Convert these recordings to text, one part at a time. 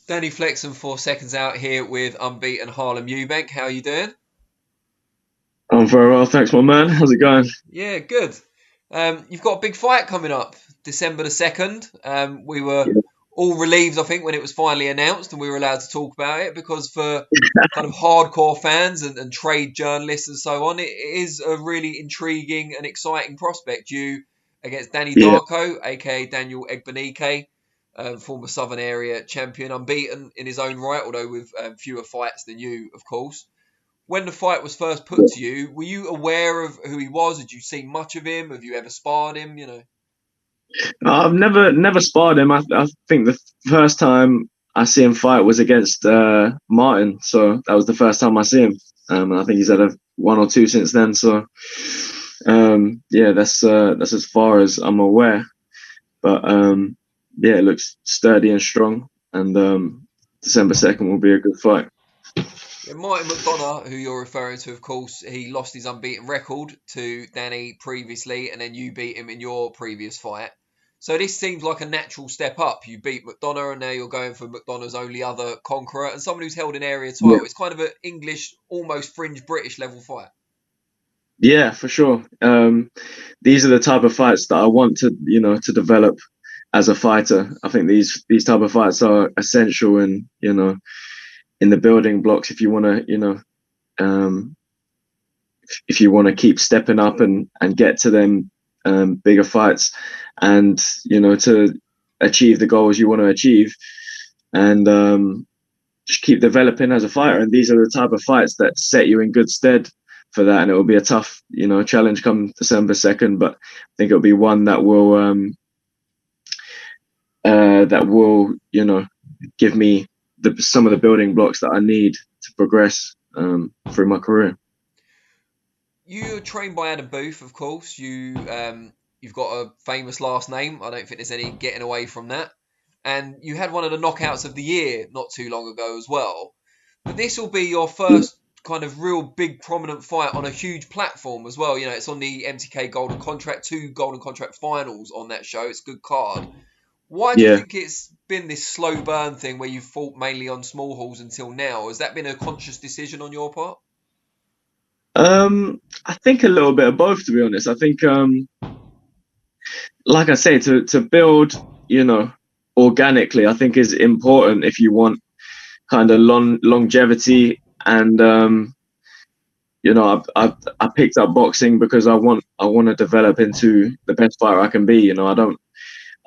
Danny Flexen for Seconds Out here with unbeaten Harlem Eubank. How are you doing? I'm very well, thanks, my man. How's it going? Yeah, good. You've got a big fight coming up, December the 2nd. We were Yeah. all relieved, I think, when it was finally announced and we were allowed to talk about it because for kind of hardcore fans and trade journalists and so on, it is a really intriguing and exciting prospect. You against Danny Yeah. Darko, aka Daniel Egbunike, former Southern Area champion, unbeaten in his own right, although with fewer fights than you, of course. When the fight was first put to you, were you aware of who he was? Had you seen much of him? Have you ever sparred him? I've never sparred him. I think the first time I see him fight was against Martin, so that was the first time I see him. And I think he's had one or two since then. So yeah, that's as far as I'm aware. But yeah, it looks sturdy and strong, and December 2nd will be a good fight. Yeah, Martin McDonough, who you're referring to, of course, he lost his unbeaten record to Danny previously, and then you beat him in your previous fight. So this seems like a natural step up. You beat McDonough, and now you're going for McDonough's only other conqueror, and someone who's held an area Yeah. title. It's kind of an English, almost fringe British level fight. Yeah, for sure. These are the type of fights that I want to develop as a fighter. I think these type of fights are essential in the building blocks if you want to, um, if you want to keep stepping up and get to them bigger fights, and to achieve the goals you want to achieve, and just keep developing as a fighter. And these are the type of fights that set you in good stead for that. And it will be a tough, challenge come December 2nd, but I think it'll be one that will, give me some of the building blocks that I need to progress through my career. You're trained by Adam Booth, of course. You've got a famous last name. I don't think there's any getting away from that. And you had one of the knockouts of the year not too long ago as well. But this will be your first kind of real big prominent fight on a huge platform as well. It's on the MTK Golden Contract, two Golden Contract finals on that show. It's a good card. Why do you Yeah. think it's been this slow burn thing where you've fought mainly on small halls until now? Has that been a conscious decision on your part? I think a little bit of both, to be honest. I think, like I say, to build, you know, organically, I think is important if you want kind of longevity. And I picked up boxing because I want to develop into the best fighter I can be.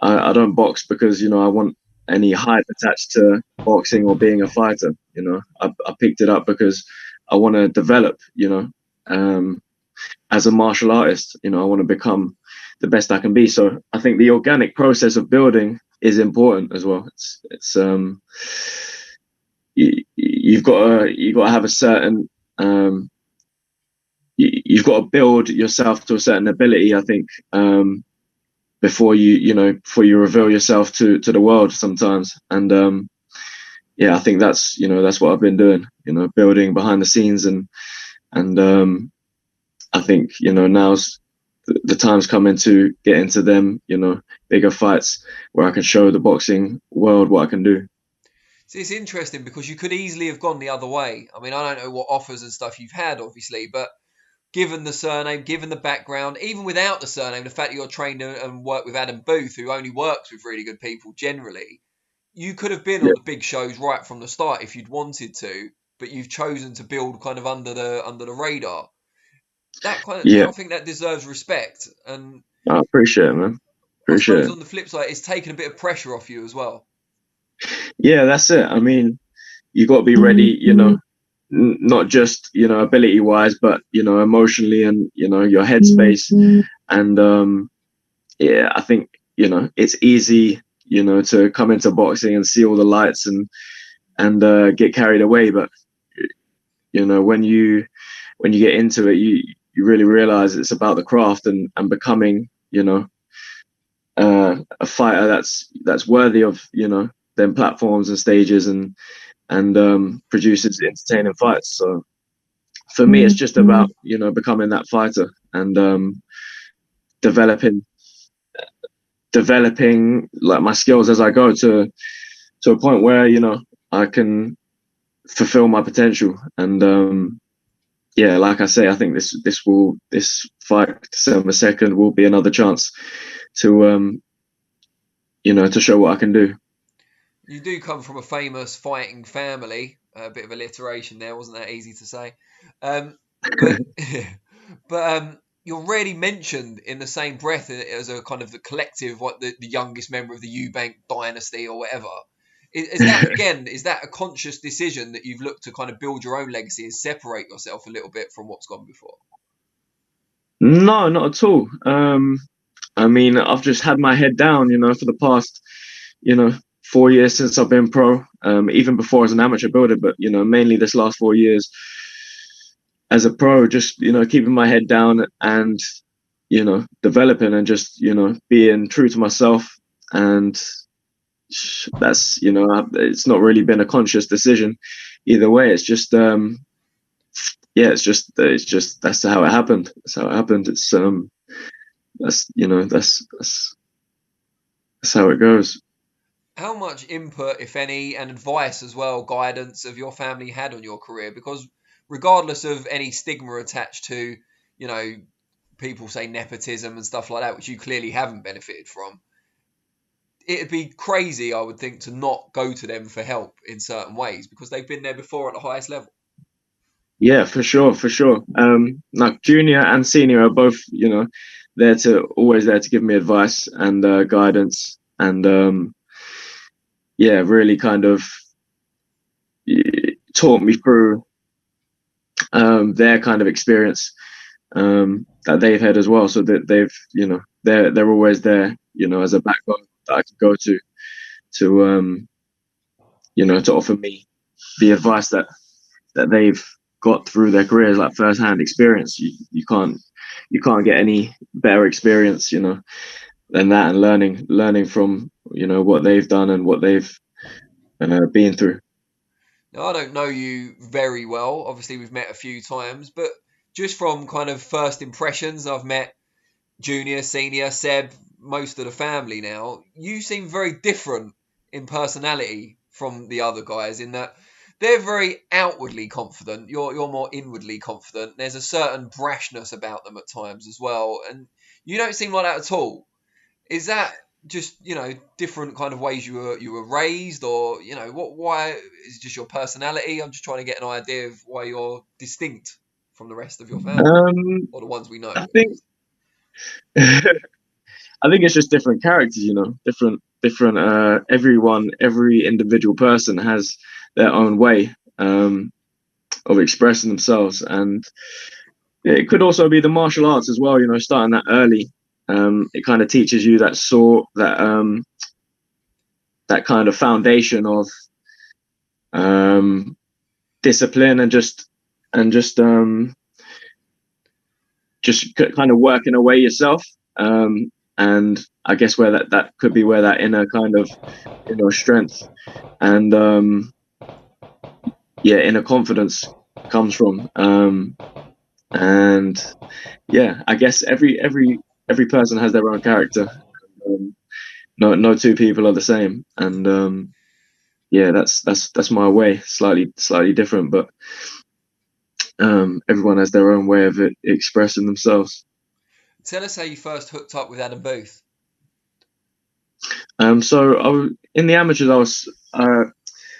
I don't box because I want any hype attached to boxing or being a fighter. I picked it up because I want to develop. Um, as a martial artist, I want to become the best I can be. So I think the organic process of building is important as well. You've got to have a certain you've got to build yourself to a certain ability. I think before you reveal yourself to the world sometimes. And yeah, I think that's what I've been doing. Building behind the scenes, and I think now's the time's coming to get into them bigger fights where I can show the boxing world what I can do. See, it's interesting because you could easily have gone the other way. I mean, I don't know what offers and stuff you've had, obviously, but given the surname, given the background, even without the surname, the fact that you're trained and work with Adam Booth, who only works with really good people generally, you could have been Yeah. on the big shows right from the start if you'd wanted to, but you've chosen to build kind of under the radar. That kind of, Yeah, I think that deserves respect. And I appreciate it, man. I Appreciate suppose it. on the flip side, it's taken a bit of pressure off you as well. Yeah, that's it. I mean, you got to be ready, not just ability wise, but emotionally, and your headspace. And yeah, I think it's easy to come into boxing and see all the lights and get carried away, but when you get into it, you really realize it's about the craft and becoming a fighter that's worthy of them platforms and stages, and produces entertaining fights. So for me, it's just about becoming that fighter, and developing developing like my skills as I go to a point where I can fulfill my potential. And yeah, like I say, I think this fight December 2nd will be another chance to to show what I can do. You do come from a famous fighting family. A bit of alliteration there, wasn't that easy to say? But you're rarely mentioned in the same breath as a kind of the collective, what the youngest member of the Eubank dynasty or whatever. Is that again? Is that a conscious decision that you've looked to kind of build your own legacy and separate yourself a little bit from what's gone before? No, not at all. I mean, I've just had my head down, for the past, 4 years since I've been pro. Even before as an amateur builder, but mainly this last 4 years as a pro, just keeping my head down and developing and just being true to myself. And that's it's not really been a conscious decision either way. It's just yeah, it's just that's how it happened. That's how it happened. It's that's how it goes. How much input, if any, and advice as well, guidance of your family had on your career? Because regardless of any stigma attached to, people say nepotism and stuff like that, which you clearly haven't benefited from, it'd be crazy, I would think, to not go to them for help in certain ways because they've been there before at the highest level. Yeah, for sure, for sure. Like junior and senior are both, always there to give me advice and guidance, and yeah, really kind of taught me through their kind of experience that they've had as well. So that they've, they're always there, as a backbone that I can go to to offer me the advice that they've got through their careers, like first-hand experience. You can't get any better experience, than that, and learning from what they've done and what they've been through. Now, I don't know you very well. Obviously, we've met a few times, but just from kind of first impressions, I've met junior, senior, Seb, most of the family now. You seem very different in personality from the other guys in that they're very outwardly confident. You're more inwardly confident. There's a certain brashness about them at times as well, and you don't seem like that at all. Is that just different kind of ways you were raised, or why is it just your personality? I'm just trying to get an idea of why you're distinct from the rest of your family, or the ones we know I at think least. I think it's just different characters, different. Every individual person has their own way of expressing themselves, and it could also be the martial arts as well. Starting that early, it kind of teaches you that kind of foundation of discipline and just kind of working away yourself. And I guess where that could be where that inner kind of strength and inner confidence comes from. And yeah, I guess every person has their own character. No two people are the same, and yeah, that's my way. Slightly different, but everyone has their own way of expressing themselves. Tell us how you first hooked up with Adam Booth. So in the amateurs, I was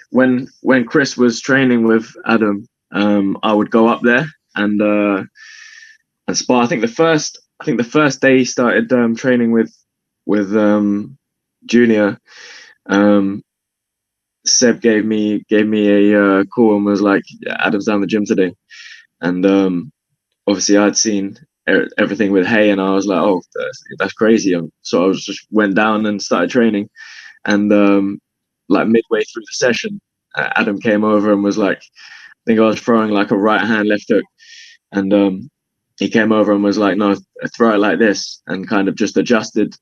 when Chris was training with Adam, I would go up there and spar. I think the first day he started training with Junior, Seb gave me a call and was like, Adam's down the gym today, and obviously I'd seen everything with Hay, and I was like, oh, that's crazy. So I just went down and started training, and like midway through the session, Adam came over and was like, I think I was throwing like a right hand left hook, and he came over and was like, no, throw it like this, and kind of just adjusted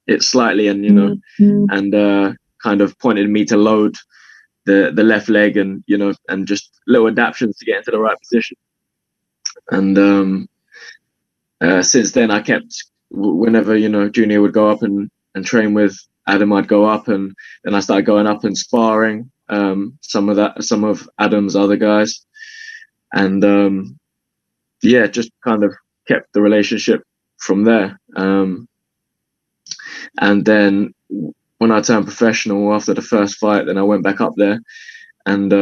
it slightly, and and kind of pointed me to load the left leg, and and just little adaptations to get into the right position. And since then, I kept, whenever Junior would go up and train with Adam, I'd go up, and then I started going up and sparring. some of Adam's other guys, and just kind of kept the relationship from there. And then when I turned professional after the first fight, then I went back up there, and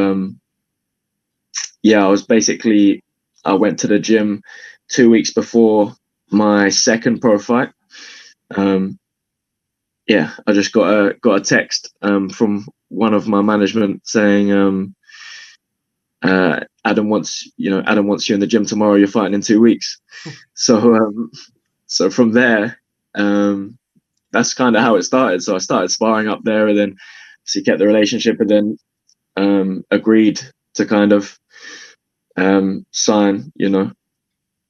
I went to the gym 2 weeks before my second pro fight. I just got a text from one of my management saying, Adam wants you in the gym tomorrow. You're fighting in 2 weeks. So from there, that's kind of how it started. So I started sparring up there, and then kept the relationship, and then agreed to kind of sign,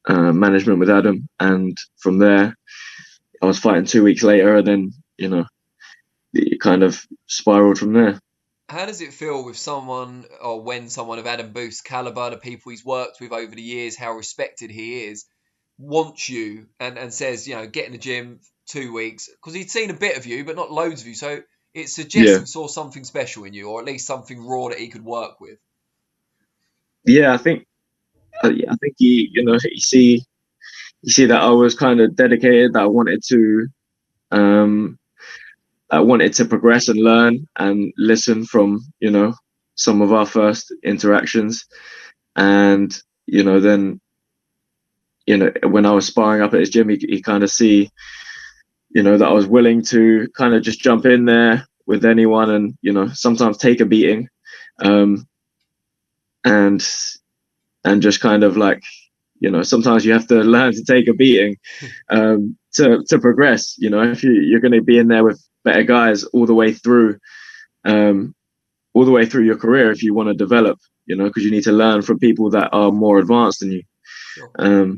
management with Adam. And from there, I was fighting 2 weeks later, and then, it kind of spiraled from there. How does it feel with someone, or when someone of Adam Booth's caliber, the people he's worked with over the years, how respected he is, wants you and says, get in the gym 2 weeks? Because he'd seen a bit of you, but not loads of you. So it suggests he saw something special in you, or at least something raw that he could work with. Yeah, I think he, you see that I was kind of dedicated, that I wanted to progress and learn and listen from, some of our first interactions. And, then, when I was sparring up at his gym, he kind of see, that I was willing to kind of just jump in there with anyone and, sometimes take a beating. And just kind of like, sometimes you have to learn to take a beating to progress. If you're going to be in there with better guys all the way through your career, if you want to develop, because you need to learn from people that are more advanced than you. Sure.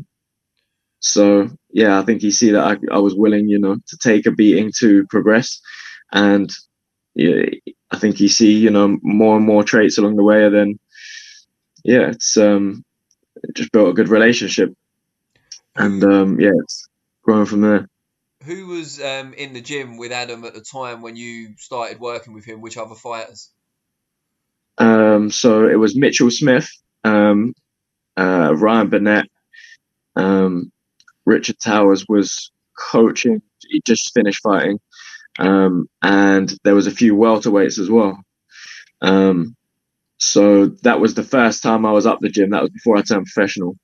So yeah, I think you see that I was willing, to take a beating to progress, and I think you see, more and more traits along the way, and then it's just built a good relationship, and it's growing from there. Who was in the gym with Adam at the time when you started working with him? Which other fighters? So it was Mitchell Smith, Ryan Burnett, Richard Towers was coaching. He just finished fighting, and there was a few welterweights as well. So that was the first time I was up the gym. That was before I turned professional.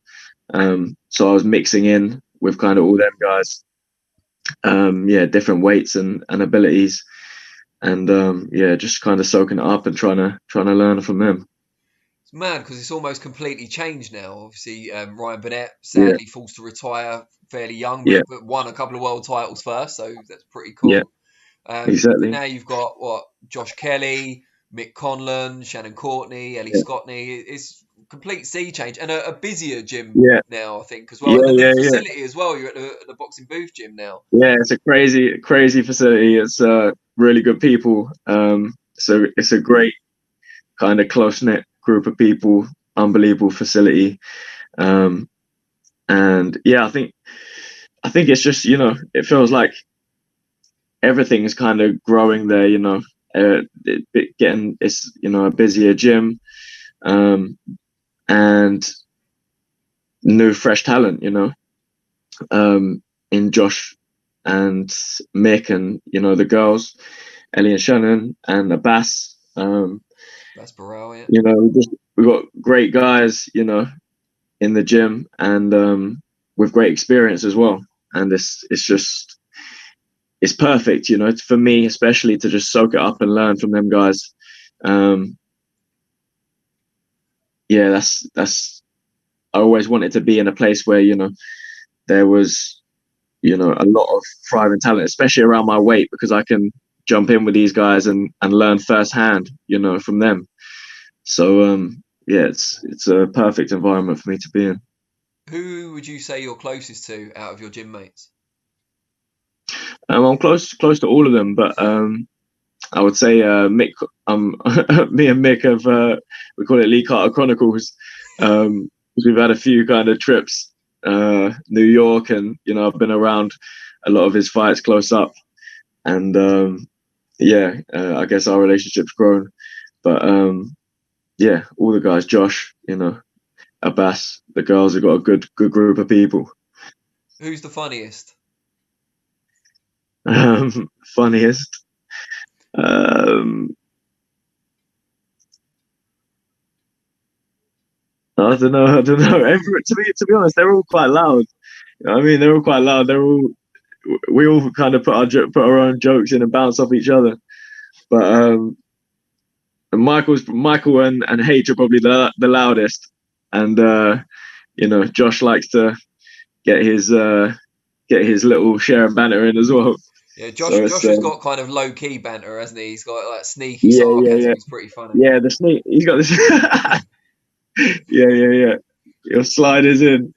So I was mixing in with kind of all them guys. Different weights and abilities, and just kind of soaking it up and trying to learn from them. It's mad because it's almost completely changed now. Obviously, Ryan Burnett sadly forced to retire fairly young, but won a couple of world titles first, so that's pretty cool. Yeah, exactly. But now you've got Josh Kelly, Mick Conlan, Shannon Courtney, Ellie Scottney. It's complete sea change, and a busier gym now, I think, as well. And the facility as well. You're at the Boxing Booth gym now. Yeah, it's a crazy facility. It's really good people. So it's a great kind of close-knit group of people. Unbelievable facility. And I think it's just, it feels like everything is kind of growing there. It's a busier gym. And new fresh talent, in Josh and Mick and, the girls, Ellie and Shannon and Abbas. That's Burrell, yeah. We've got great guys, in the gym, and with great experience as well. And it's perfect, for me, especially, to just soak it up and learn from them guys. That's I always wanted to be in a place where, there was, a lot of thriving talent, especially around my weight, because I can jump in with these guys and learn firsthand, from them. So, it's a perfect environment for me to be in. Who would you say you're closest to out of your gym mates? I'm close to all of them, but I would say Mick. Me and Mick have we call it Lee Carter Chronicles. We've had a few kind of trips, New York, and I've been around a lot of his fights close up, and I guess our relationship's grown But yeah, all the guys, Josh, you know, Abbas, the girls have got a good group of people. Who's the funniest? Funniest. I don't know. To be honest, they're all quite loud. I mean, they're all quite loud. We all kind of put our own jokes in and bounce off each other. But Michael and H are probably the loudest, and you know, Josh likes to get his little share of banter in as well. Yeah, So Josh has got kind of low key banter, hasn't he? He's got like sneaky yeah, sarcasm. It's pretty funny. yeah. The sneak. He's got this. yeah. Your sliders in.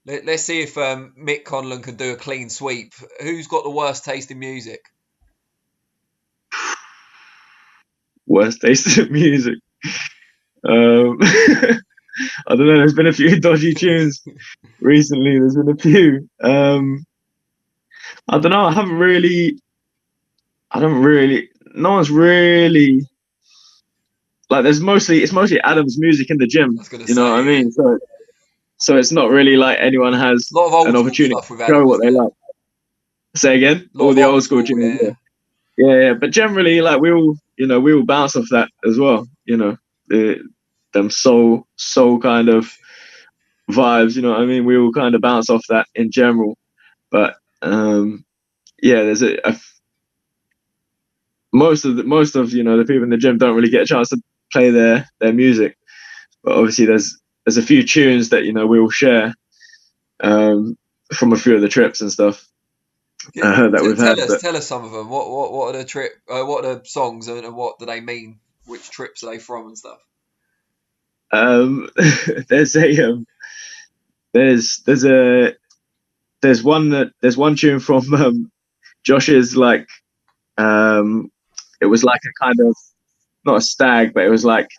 Let's see if Mick Conlan can do a clean sweep. Who's got the worst taste in music? Worst taste in music. I don't know. There's been a few dodgy tunes recently. There's been a few. I don't know. I don't really. No one's really like. It's mostly Adam's music in the gym. I was gonna You know say, what I mean? So it's not really like anyone has a lot of an old school opportunity stuff with to show Adam, what isn't they it? like. Say again? A lot All of the old school school, tunes. yeah. Yeah. But generally, like we all bounce off that as well. You know, them soul kind of vibes. You know what I mean? We all kind of bounce off that in general. But yeah, there's most of you know the people in the gym don't really get a chance to play their music. But obviously, there's a few tunes that you know we all share from a few of the trips and stuff that we've had. Tell us some of them. What are the trip? What are the songs and what do they mean? Which trips are they from and stuff? There's one tune from Josh's like it was like a kind of not a stag, but it was like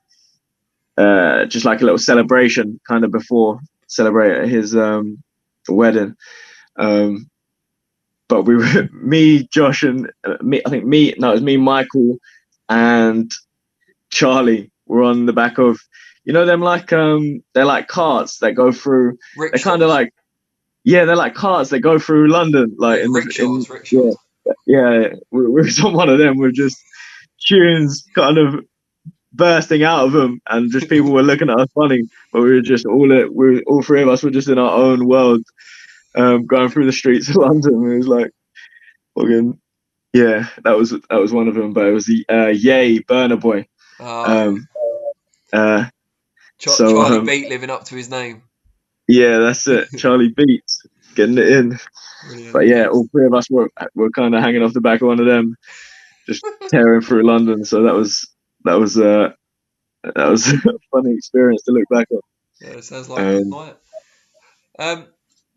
just like a little celebration kind of before celebrate his wedding. But we were me, Josh, and me. I think it was me, Michael, and Charlie were on the back of, you know, them like they're like carts that go through. Rickshaws. They're kind of like they're like carts that go through London, like yeah, in rickshaws. yeah. We were on one of them with just tunes kind of bursting out of them, and just people were looking at us funny, but we were all three of us were just in our own world, going through the streets of London. It was like, fucking, yeah, that was one of them, but it was the Yay Burner Boy. Charlie Beat living up to his name. Yeah, that's it. Charlie Beats getting it in. Brilliant. But yeah, all three of us were kind of hanging off the back of one of them, just tearing through London. So that was a funny experience to look back on. Yeah, it sounds like a good night.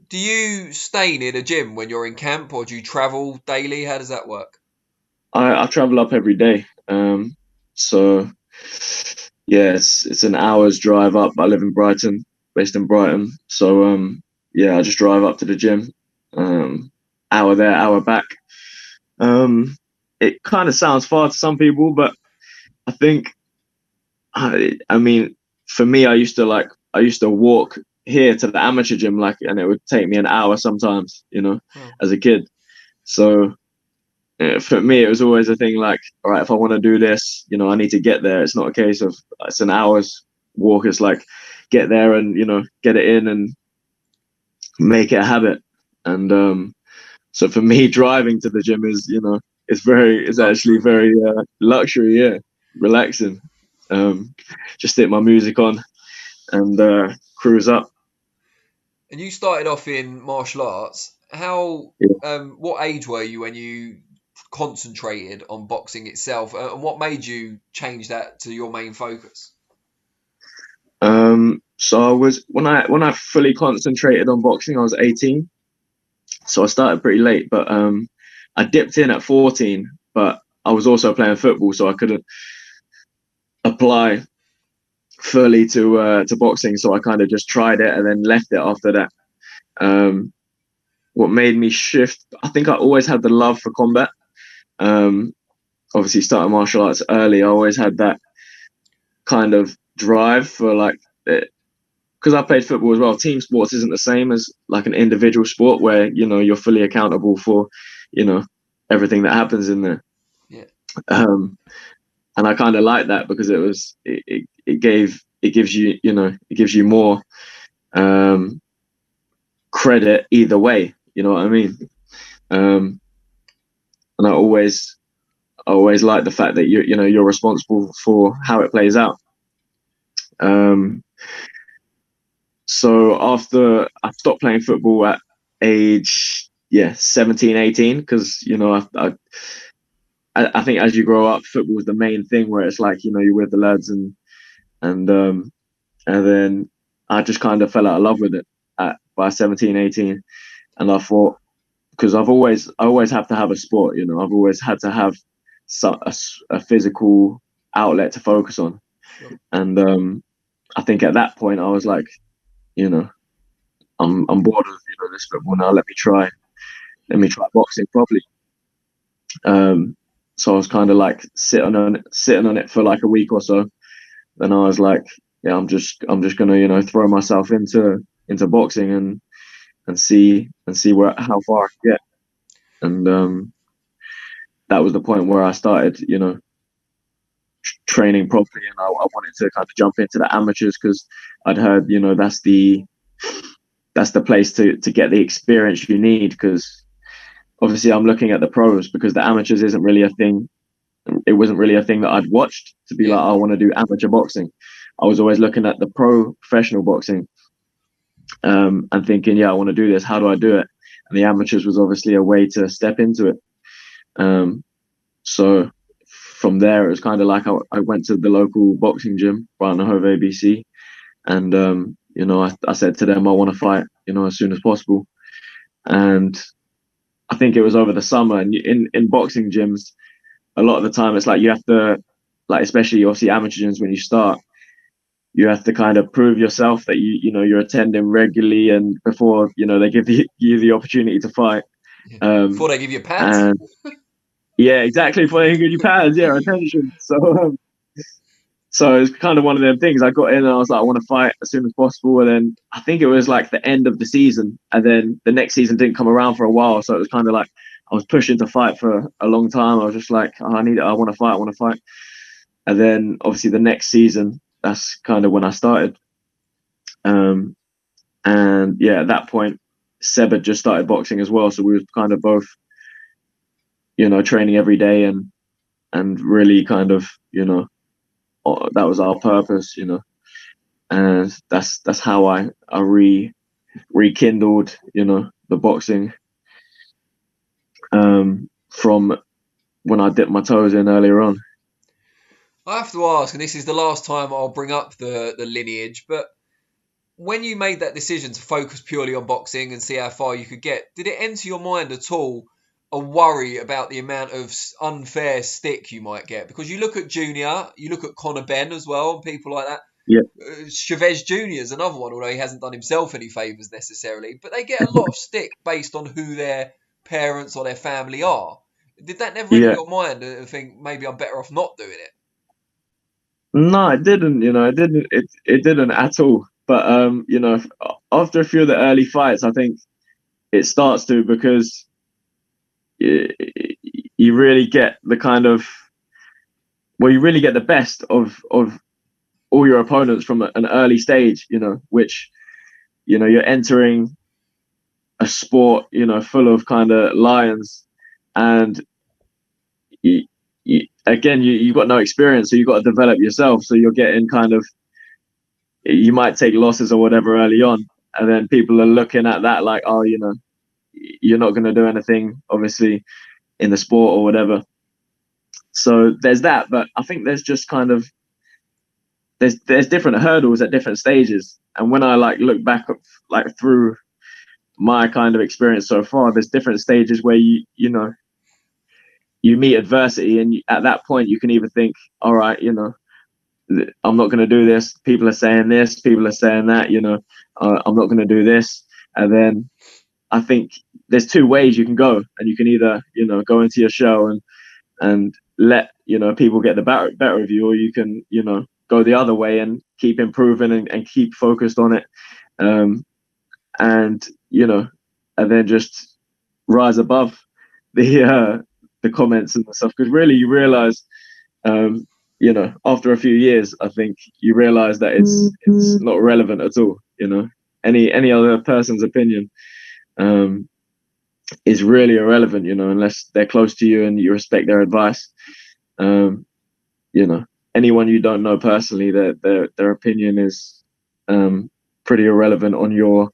Do you stay near the gym when you're in camp, or do you travel daily? How does that work? I travel up every day. So yeah, it's an hour's drive up. I live in Brighton, based in Brighton. So yeah, I just drive up to the gym. Hour there, hour back. It kind of sounds far to some people, but I think, I mean, for me, I used to walk here to the amateur gym, like, and it would take me an hour sometimes, you know, as a kid. So for me, it was always a thing like, all right, if I want to do this, you know, I need to get there. It's not a case of it's an hour's walk. It's like get there and, you know, get it in and make it a habit. And so for me, driving to the gym is, you know, it's actually very luxury, yeah, relaxing. Just stick my music on and cruise up. And you started off in martial arts. What age were you when you concentrated on boxing itself, and what made you change that to your main focus? So I was when I fully concentrated on boxing, I was 18. So I started pretty late, but I dipped in at 14. But I was also playing football, so I couldn't apply fully to boxing. So I kind of just tried it and then left it after that. What made me shift? I think I always had the love for combat. Obviously, starting martial arts early, I always had that kind of drive for like, because I played football as well. Team sports isn't the same as like an individual sport where, you know, you're fully accountable for, you know, everything that happens in there. Yeah. And I kind of like that because it gives you, you know, it gives you more credit either way. You know what I mean? And I always like the fact that you know, you're responsible for how it plays out. So after I stopped playing football at age 17, 18, because, you know, I think as you grow up, football is the main thing where it's like, you know, you're with the lads and then I just kind of fell out of love with it by 17, 18. And I thought, because I always have to have a sport, you know, I've always had to have a physical outlet to focus on. Sure. And I think at that point I was like, you know, I'm bored of, you know, this football now. Let me try boxing properly. So I was kind of like sitting on it for like a week or so. Then I was like, yeah, I'm just gonna, you know, throw myself into boxing and see how far I can get. And that was the point where I started, you know, training properly, and I wanted to kind of jump into the amateurs because I'd heard, you know, that's the place to get the experience you need, because obviously I'm looking at the pros because the amateurs isn't really a thing. It wasn't really a thing that I'd watched to be like, I want to do amateur boxing. I was always looking at the professional boxing and thinking, I want to do this. How do I do it? And the amateurs was obviously a way to step into it. So from there, it was kind of like I went to the local boxing gym, Brighton Hove ABC, and you know, I said to them, I want to fight, you know, as soon as possible. And I think it was over the summer, and in boxing gyms, a lot of the time it's like you have to, like, especially obviously amateur gyms, when you start, you have to kind of prove yourself that you know, you're attending regularly, and before, you know, they give you the opportunity to fight. Before they give you pads. And yeah, exactly. Before they give you pads, attention. So it's kind of one of them things. I got in and I was like, I want to fight as soon as possible. And then I think it was like the end of the season, and then the next season didn't come around for a while. So it was kind of like I was pushing to fight for a long time. I was just like, I want to fight. And then obviously the next season, that's kind of when I started. And at that point, Seb had just started boxing as well. So we were kind of both, you know, training every day and really kind of, you know, that was our purpose, you know, and that's how I rekindled, you know, the boxing from when I dipped my toes in earlier on. I have to ask, and this is the last time I'll bring up the lineage, but when you made that decision to focus purely on boxing and see how far you could get, did it enter your mind at all a worry about the amount of unfair stick you might get? Because you look at Junior, you look at Conor Benn as well, and people like that. Yeah. Chavez Jr. is another one, although he hasn't done himself any favours necessarily. But they get a lot of stick based on who their parents or their family are. Did that never enter your mind and think maybe I'm better off not doing it? No, it didn't. You know, it didn't. It didn't at all. But you know, after a few of the early fights, I think it starts to, because you really get the kind of, well, you really get the best of all your opponents from an early stage, you know, which, you know, you're entering a sport, you know, full of kind of lions, and you've got no experience, so you've got to develop yourself. So you're getting kind of, you might take losses or whatever early on, and then people are looking at that like, oh, you know, you're not going to do anything, obviously, in the sport or whatever. So there's that, but I think there's just kind of, there's different hurdles at different stages. And when I like look back like through my kind of experience so far, there's different stages where you know, you meet adversity, and at that point you can either think, all right, you know, I'm not going to do this. People are saying this, people are saying that, you know, I'm not going to do this. And then I think there's two ways you can go, and you can either, you know, go into your show and let, you know, people get the better of you, or you can, you know, go the other way and keep improving and keep focused on it. And and then just rise above the comments and stuff, because really you realize, after a few years, I think you realize that it's not relevant at all. Any other person's opinion is really irrelevant, unless they're close to you and you respect their advice. Anyone you don't know personally, their opinion is pretty irrelevant on your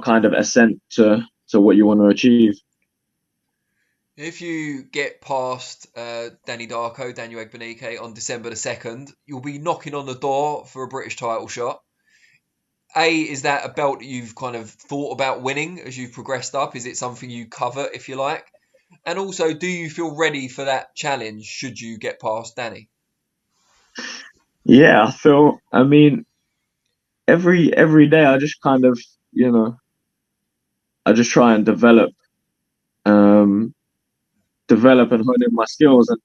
kind of ascent to what you want to achieve. If you get past Danny Darko, Daniel Egbunike on December the 2nd, you'll be knocking on the door for a British title shot. Is that a belt that you've kind of thought about winning as you've progressed up? Is it something you covet, if you like? And also, do you feel ready for that challenge should you get past Danny? Yeah, I mean, every day I just kind of, I just try and develop and hone in my skills. And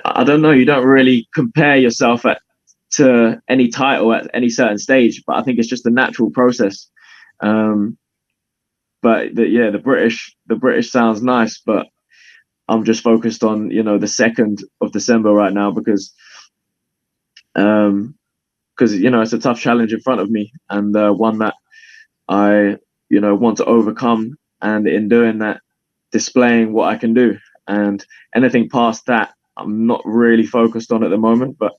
I don't know, you don't really compare yourself to any title at any certain stage, but I think it's just a natural process. But the British sounds nice, but I'm just focused on the 2nd of December right now, because it's a tough challenge in front of me, and one that I want to overcome, and in doing that, displaying what I can do. And anything past that, I'm not really focused on at the moment, but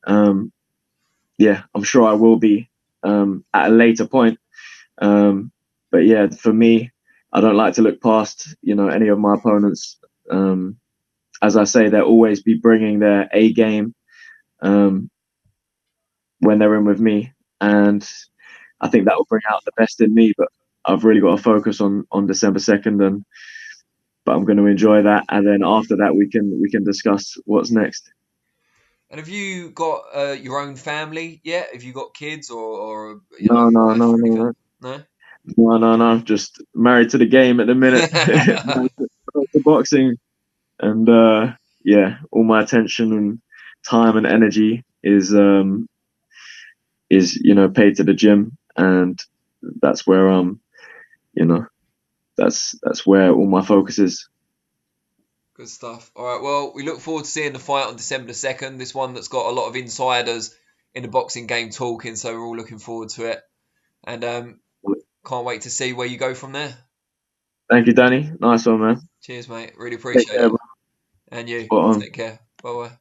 I'm sure I will be at a later point. But yeah, for me, I don't like to look past any of my opponents. As I say, they'll always be bringing their A game when they're in with me, and I think that will bring out the best in me. But I've really got to focus on December 2nd, but I'm going to enjoy that, and then after that we can discuss what's next. And have you got your own family yet? Have you got kids or No, wife or anything? No. Just married to the game at the minute. To boxing, and all my attention and time and energy is paid to the gym, and that's where that's where all my focus is. Good stuff. All right. Well, we look forward to seeing the fight on December the 2nd. This one that's got a lot of insiders in the boxing game talking, so we're all looking forward to it, and can't wait to see where you go from there. Thank you, Danny. Nice one, man. Cheers, mate. Really appreciate it. And you. Take care. Bye bye.